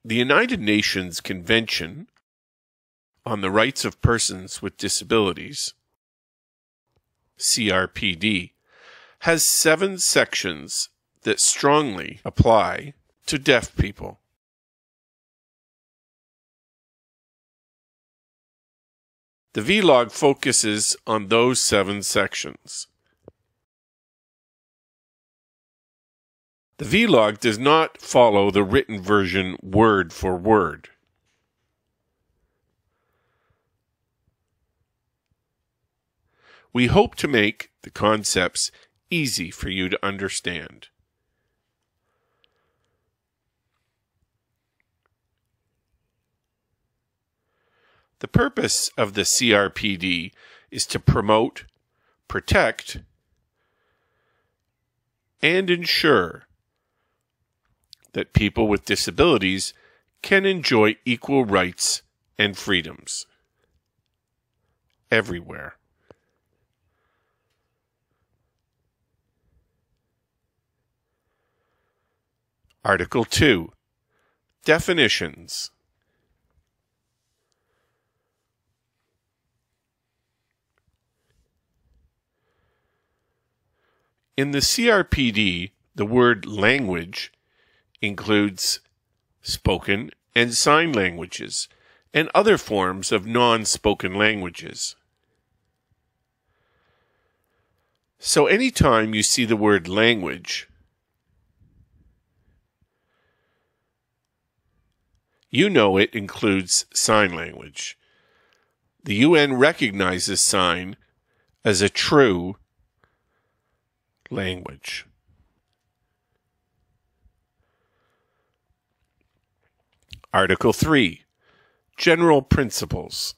The United Nations Convention on the Rights of Persons with Disabilities, CRPD, has 7 sections that strongly apply to deaf people. The vlog focuses on those 7 sections. The vlog does not follow the written version word for word. We hope to make the concepts easy for you to understand. The purpose of the CRPD is to promote, protect, and ensure that people with disabilities can enjoy equal rights and freedoms everywhere. Article 2. Definitions. In the CRPD, the word language includes spoken and sign languages and other forms of non-spoken languages. So anytime you see the word language, you know it includes sign language. The UN recognizes sign as a true language. Article 3. General Principles.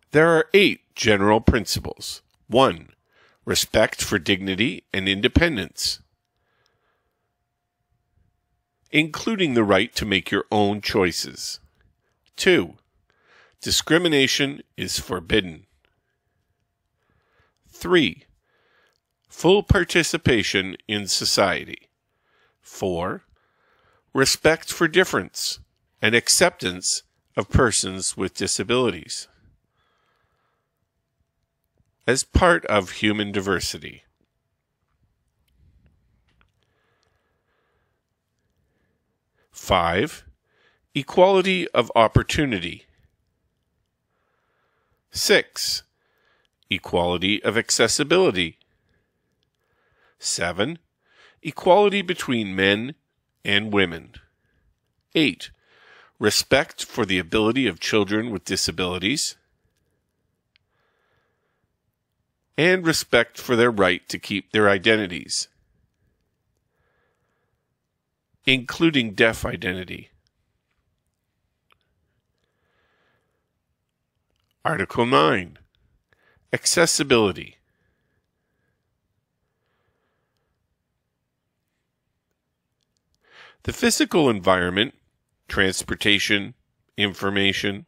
There are 8 general principles. 1. Respect for dignity and independence, including the right to make your own choices. 2. Discrimination is forbidden. 3. Full participation in society. 4. Respect for difference and acceptance of persons with disabilities as part of human diversity. 5. Equality of opportunity. 6. Equality of accessibility. 7. Equality between men and women. 8. Respect for the ability of children with disabilities, and respect for their right to keep their identities, including deaf identity. Article 9. Accessibility. The physical environment, transportation, information,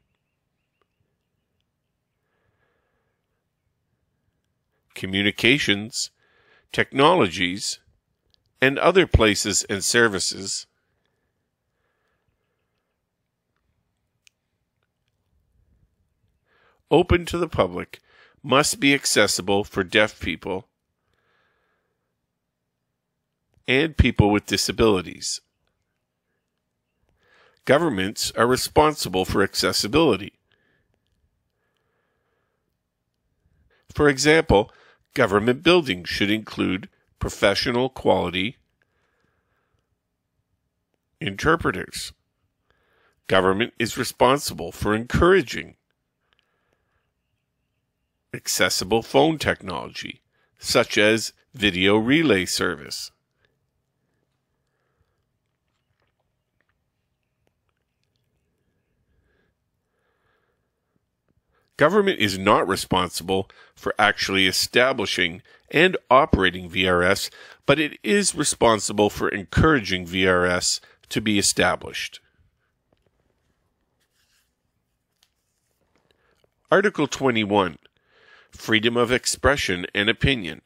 communications, technologies, and other places and services open to the public must be accessible for deaf people and people with disabilities. Governments are responsible for accessibility. For example, government buildings should include professional quality interpreters. Government is responsible for encouraging accessible phone technology, such as video relay service. Government is not responsible for actually establishing and operating VRS, but it is responsible for encouraging VRS to be established. Article 21. freedom of expression and opinion,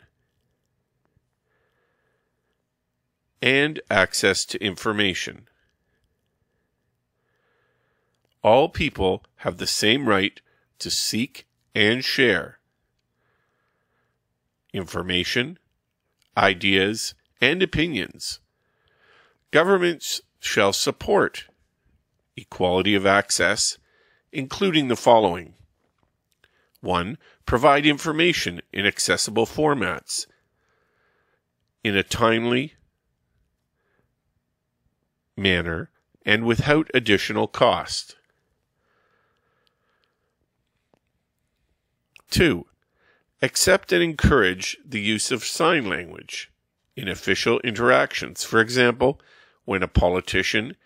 and access to information. All people have the same right to seek and share information, ideas, and opinions. Governments shall support equality of access, including the following. 1. Provide information in accessible formats in a timely manner and without additional cost. 2. Accept and encourage the use of sign language in official interactions. For example, when a politician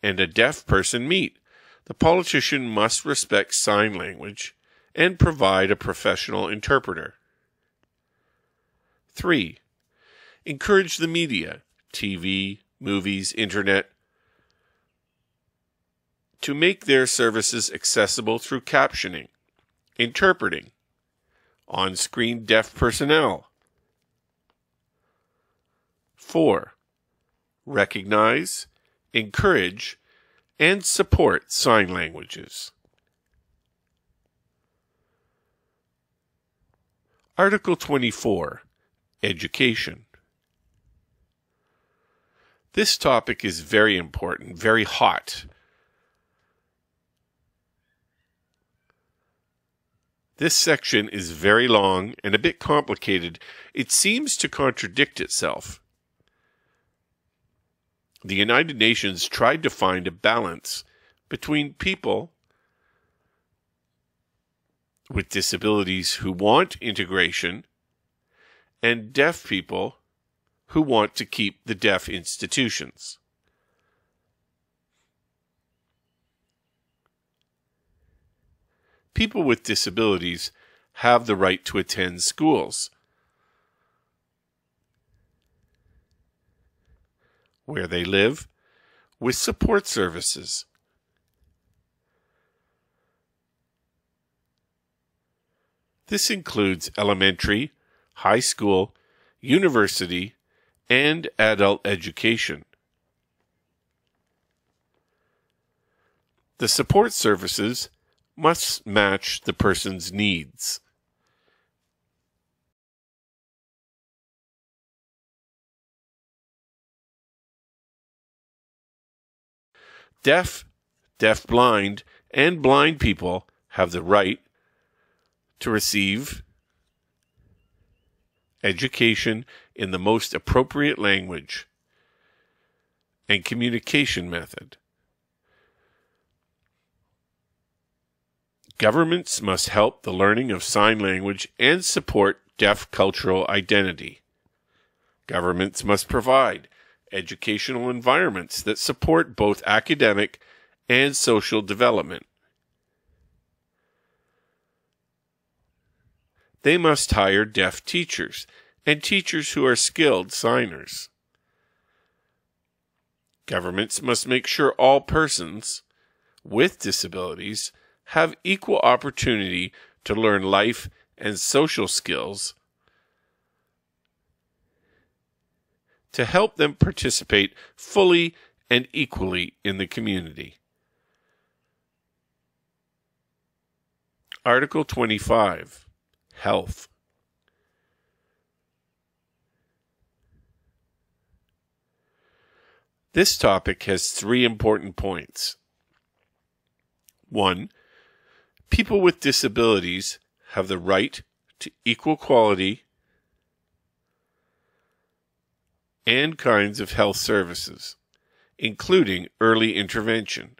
and a deaf person meet, the politician must respect sign language and provide a professional interpreter. 3. Encourage the media, TV, movies, internet, to make their services accessible through captioning, interpreting, on-screen deaf personnel. 4. Recognize, encourage, and support sign languages. Article 24. Education. This topic is very important, very hot. This section is very long and a bit complicated. It seems to contradict itself. The United Nations tried to find a balance between people with disabilities who want integration and deaf people who want to keep the deaf institutions. People with disabilities have the right to attend schools where they live with support services. This includes elementary, high school, university, and adult education. The support services must match the person's needs. Deaf, deafblind, and blind people have the right to receive education in the most appropriate language and communication method. Governments must help the learning of sign language and support deaf cultural identity. Governments must provide educational environments that support both academic and social development. They must hire deaf teachers and teachers who are skilled signers. Governments must make sure all persons with disabilities have equal opportunity to learn life and social skills to help them participate fully and equally in the community. Article 25. Health. This topic has 3 important points. 1. People with disabilities have the right to equal quality and kinds of health services, including early intervention.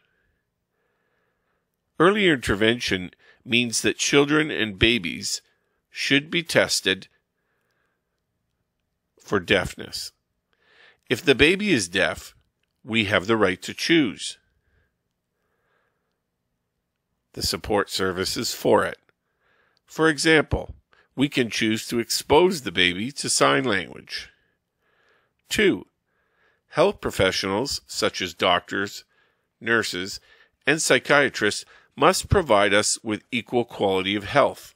Early intervention means that children and babies should be tested for deafness. If the baby is deaf, we have the right to choose the support services for it. For example, we can choose to expose the baby to sign language. 2. Health professionals, such as doctors, nurses, and psychiatrists, must provide us with equal quality of health.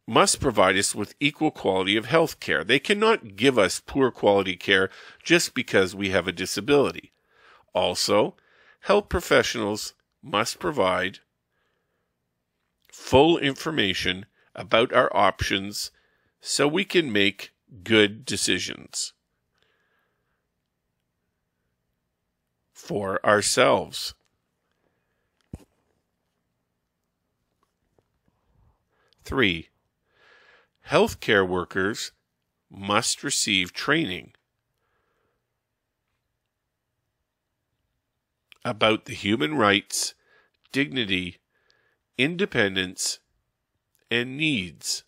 must provide us with equal quality of health care. They cannot give us poor quality care just because we have a disability. Also, health professionals must provide full information about our options so we can make good decisions for ourselves. 3. Healthcare workers must receive training about the human rights, dignity, independence, and needs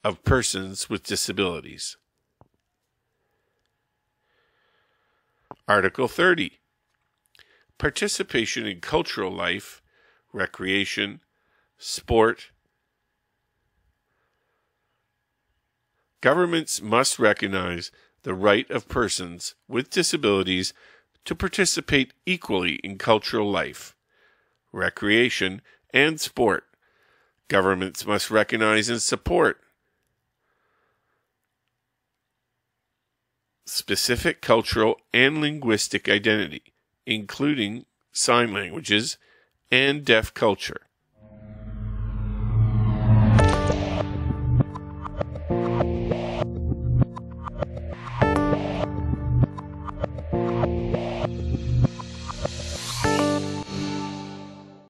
of persons with disabilities. Article 30. Participation in cultural life, recreation, sport. Governments must recognize the right of persons with disabilities to participate equally in cultural life, recreation, and sport. Governments must recognize and support specific cultural and linguistic identity, including sign languages and deaf culture.